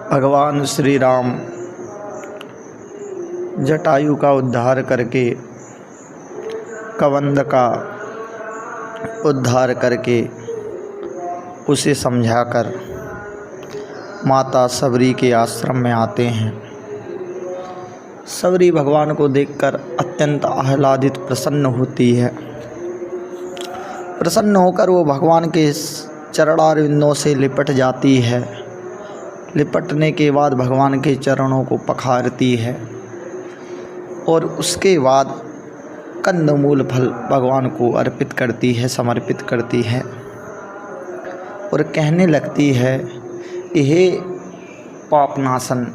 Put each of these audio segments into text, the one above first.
भगवान श्री राम जटायु का उद्धार करके, कबंध का उद्धार करके उसे समझाकर माता सबरी के आश्रम में आते हैं। सबरी भगवान को देखकर अत्यंत आह्लादित प्रसन्न होती है। प्रसन्न होकर वो भगवान के चरणारविंदों से लिपट जाती है। लिपटने के बाद भगवान के चरणों को पखारती है और उसके बाद कंदमूल फल भगवान को अर्पित करती है, समर्पित करती है और कहने लगती है कि हे पापनाशन,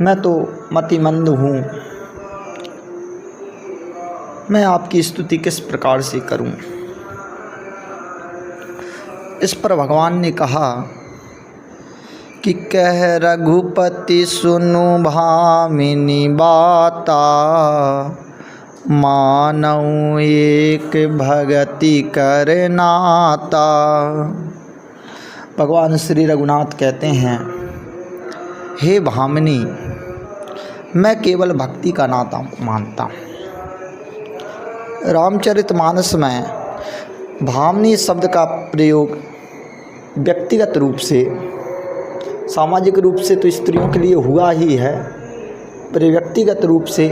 मैं तो मतिमंद हूँ, मैं आपकी स्तुति किस प्रकार से करूँ। इस पर भगवान ने कहा कि कह रघुपति सुनु भामिनी बाता, मानऊ एक भगति कर नाता। भगवान श्री रघुनाथ कहते हैं, हे भामिनी, मैं केवल भक्ति का नाता मानता। रामचरितमानस में भामिनी शब्द का प्रयोग व्यक्तिगत रूप से, सामाजिक रूप से तो स्त्रियों के लिए हुआ ही है, पर व्यक्तिगत रूप से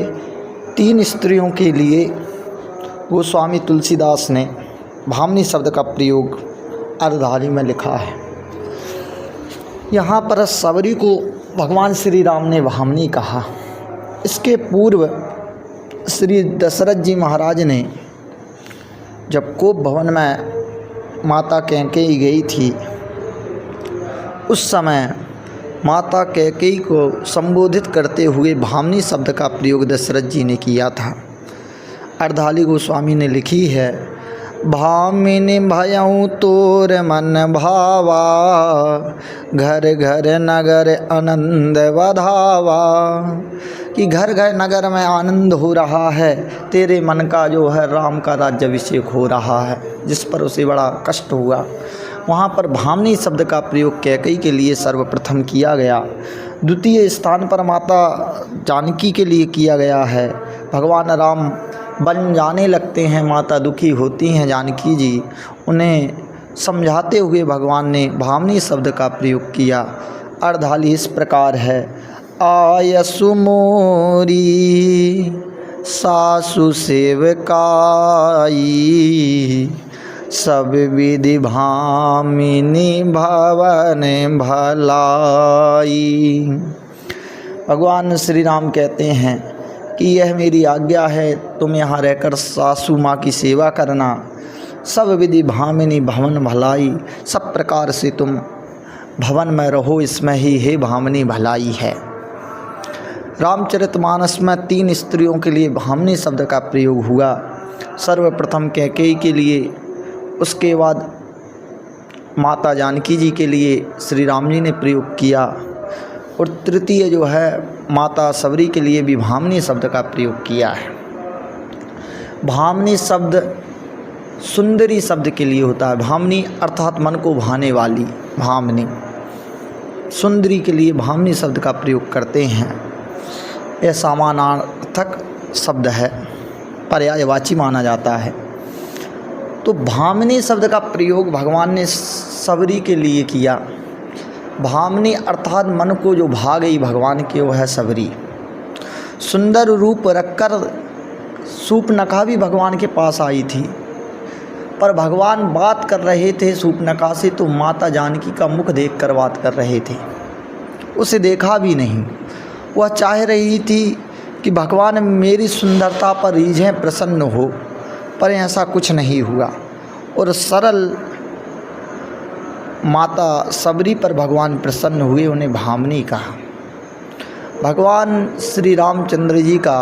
3 स्त्रियों के लिए गोस्वामी तुलसीदास ने भामिनी शब्द का प्रयोग अर्धाली में लिखा है। यहाँ पर सबरी को भगवान श्री राम ने भामिनी कहा। इसके पूर्व श्री दशरथ जी महाराज ने जब कोप भवन में माता कैकेयी गई थी, उस समय माता कैकेयी को संबोधित करते हुए भामिनी शब्द का प्रयोग दशरथ जी ने किया था। अर्धाली गोस्वामी ने लिखी है, भामिनी भयऊ तोर मन भावा, घर घर नगर आनंद बधावा। कि घर घर नगर में आनंद हो रहा है, तेरे मन का जो है राम का राज्याभिषेक हो रहा है, जिस पर उसे बड़ा कष्ट हुआ। वहाँ पर भामिनी शब्द का प्रयोग कैकेयी के लिए सर्वप्रथम किया गया। द्वितीय स्थान पर माता जानकी के लिए किया गया है। भगवान राम बन जाने लगते हैं, माता दुखी होती हैं जानकी जी, उन्हें समझाते हुए भगवान ने भामिनी शब्द का प्रयोग किया। अर्धाली इस प्रकार है, आयसु मोरी सासु सेवकाई, सब विधि भामिनी भवन भलाई। भगवान श्री राम कहते हैं कि यह मेरी आज्ञा है, तुम यहाँ रहकर सासू माँ की सेवा करना। सब विधि भामिनी भवन भलाई, सब प्रकार से तुम भवन में रहो, इसमें ही हे भामिनी भलाई है। रामचरितमानस में 3 स्त्रियों के लिए भामिनी शब्द का प्रयोग हुआ। सर्वप्रथम कैकेयी के लिए, उसके बाद माता जानकी जी के लिए श्री राम जी ने प्रयोग किया और तृतीय जो है माता सबरी के लिए भी भामिनी शब्द का प्रयोग किया है। भामिनी शब्द सुंदरी शब्द के लिए होता है। भामिनी अर्थात मन को भाने वाली, भामिनी। सुंदरी के लिए भामिनी शब्द का प्रयोग करते हैं। यह समानार्थक शब्द है, पर्यायवाची माना जाता है। तो भामिनी शब्द का प्रयोग भगवान ने सबरी के लिए किया। भामिनी अर्थात मन को जो भा गई भगवान के, वो है सबरी। सुंदर रूप रखकर शूर्पणखा भी भगवान के पास आई थी, पर भगवान बात कर रहे थे शूर्पणखा से, तो माता जानकी का मुख देखकर बात कर रहे थे, उसे देखा भी नहीं। वह चाह रही थी कि भगवान मेरी सुंदरता पर रीझें, प्रसन्न हो, पर ऐसा कुछ नहीं हुआ और सरल माता सबरी पर भगवान प्रसन्न हुए, उन्हें भामिनी कहा। भगवान श्री रामचंद्र जी का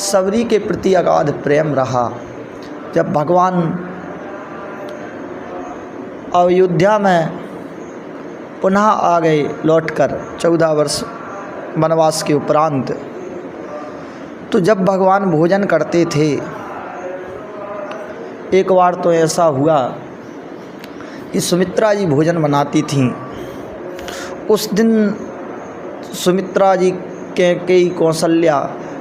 सबरी के प्रति अगाध प्रेम रहा। जब भगवान अयोध्या में पुनः आ गए लौटकर 14 वर्ष वनवास के उपरांत, तो जब भगवान भोजन करते थे, एक बार तो ऐसा हुआ कि सुमित्रा जी भोजन बनाती थीं, उस दिन सुमित्रा जी, कैकेयी, कौशल्या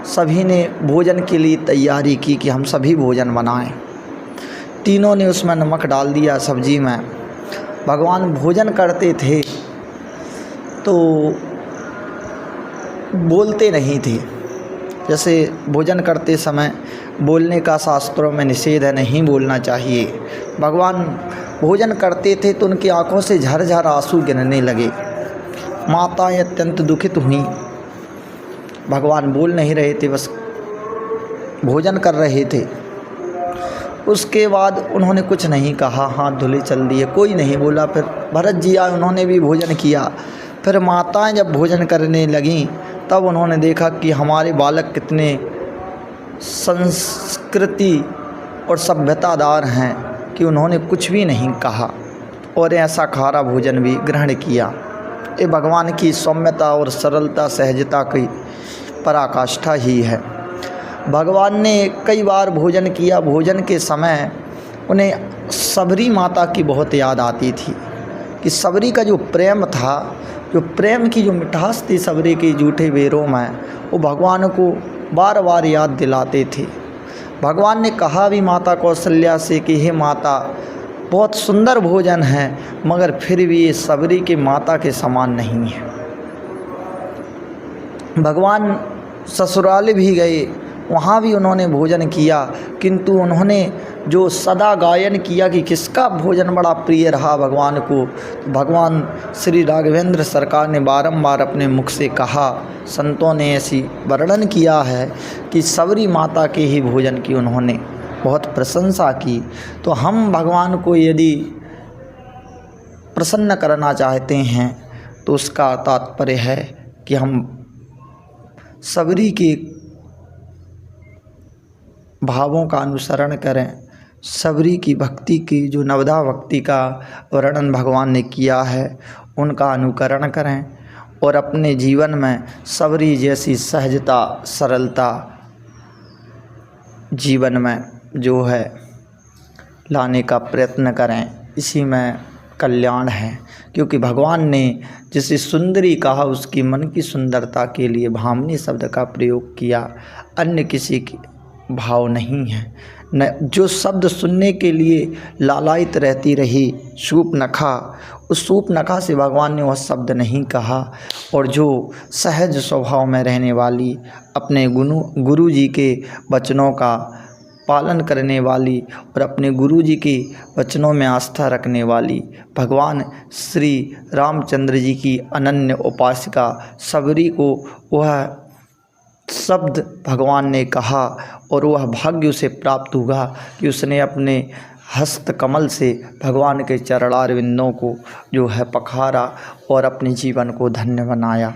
सभी ने भोजन के लिए तैयारी की कि हम सभी भोजन बनाएं। तीनों ने उसमें नमक डाल दिया सब्जी में। भगवान भोजन करते थे तो बोलते नहीं थे। जैसे भोजन करते समय बोलने का शास्त्रों में निषेध है, नहीं बोलना चाहिए। भगवान भोजन करते थे तो उनकी आंखों से झरझर आंसू गिरने लगे। माताएं अत्यंत दुखित हुईं। भगवान बोल नहीं रहे थे, बस भोजन कर रहे थे। उसके बाद उन्होंने कुछ नहीं कहा, हाथ धुले चल दिए, कोई नहीं बोला। फिर भरत जी आए, उन्होंने भी भोजन किया। फिर माताएं जब भोजन करने लगीं तब उन्होंने देखा कि हमारे बालक कितने संस्कृति और सभ्यतादार हैं कि उन्होंने कुछ भी नहीं कहा और ऐसा खारा भोजन भी ग्रहण किया। ये भगवान की सौम्यता और सरलता, सहजता की पराकाष्ठा ही है। भगवान ने कई बार भोजन किया। भोजन के समय उन्हें सबरी माता की बहुत याद आती थी कि सबरी का जो प्रेम था, जो प्रेम की जो मिठास थी सबरी के जूठे बेरों में, वो भगवान को बार बार याद दिलाते थे। भगवान ने कहा भी माता कौशल्या से कि हे माता, बहुत सुंदर भोजन है मगर फिर भी ये सबरी के माता के समान नहीं है। भगवान ससुराल भी गए, वहाँ भी उन्होंने भोजन किया, किंतु उन्होंने जो सदा गायन किया कि किसका भोजन बड़ा प्रिय रहा भगवान को, तो भगवान श्री राघवेंद्र सरकार ने बारंबार अपने मुख से कहा। संतों ने ऐसी वर्णन किया है कि सबरी माता के ही भोजन की उन्होंने बहुत प्रशंसा की। तो हम भगवान को यदि प्रसन्न करना चाहते हैं तो उसका तात्पर्य है कि हम सबरी के भावों का अनुसरण करें। सबरी की भक्ति की जो नवधा भक्ति का वर्णन भगवान ने किया है उनका अनुकरण करें और अपने जीवन में सबरी जैसी सहजता, सरलता जीवन में जो है लाने का प्रयत्न करें। इसी में कल्याण है, क्योंकि भगवान ने जिसे सुंदरी कहा उसकी मन की सुंदरता के लिए भामिनी शब्द का प्रयोग किया, अन्य किसी की भाव नहीं है। न जो शब्द सुनने के लिए लालायित रहती रही शूर्पणखा, उस शूर्पणखा से भगवान ने वह शब्द नहीं कहा। और जो सहज स्वभाव में रहने वाली, अपने गुरु जी के वचनों का पालन करने वाली और अपने गुरु जी के वचनों में आस्था रखने वाली, भगवान श्री रामचंद्र जी की अनन्य उपासिका सबरी को वह शब्द भगवान ने कहा और वह भाग्य उसे प्राप्त हुआ कि उसने अपने हस्त कमल से भगवान के चरणारविंदों को जो है पखारा और अपने जीवन को धन्य बनाया।